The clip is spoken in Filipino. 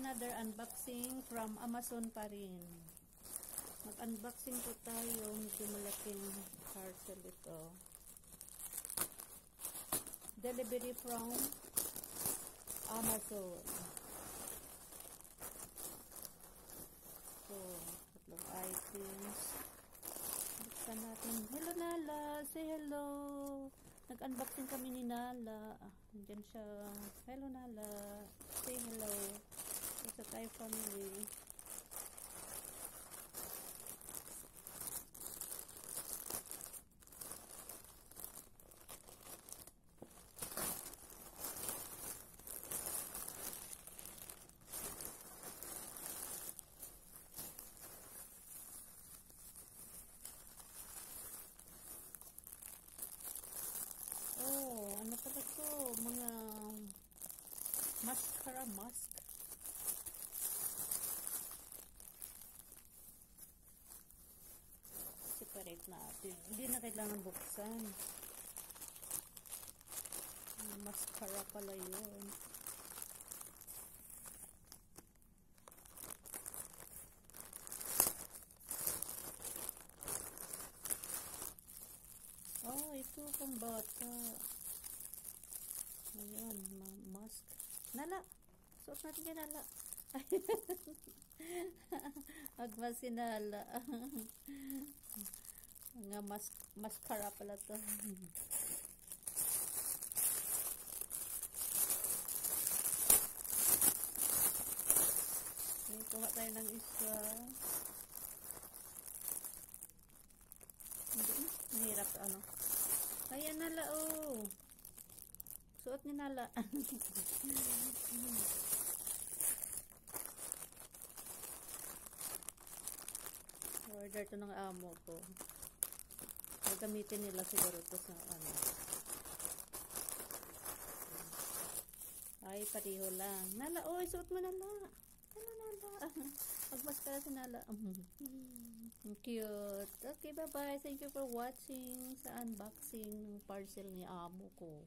another unboxing from Amazon pa rin. Mag-unboxing po tayo. Medyo malaking parcel ito. Delivery from Amazon. So, tatlong items. Buksan natin. Hello, Nala! Say hello! Nag-unboxing kami ni Nala. Nandiyan siya. Hello, Nala. Say hello. It's a Thai family. Ano pala ito? Mga mascara mask. Separate natin. Hindi na kailangan buksan. Mascara pala yun. Oh, ito pang bata. Ayan, mask. Nala! Suot natin kay Nala. Magmas si Nala. Mga mascara pala to. Okay, kuha tayo ng isa. Mahirap ano. Ayan, Nala, oh. Suot ni Nala. Order to ng amo ko. Gagamitin nila siguro to sa ano. Ay, pareho lang. Nala, oy, suot mo, Nala. Ano, Nala? Magmaskara si Nala. Cute. Okay, bye-bye. Thank you for watching sa unboxing ng parcel ni amo ko.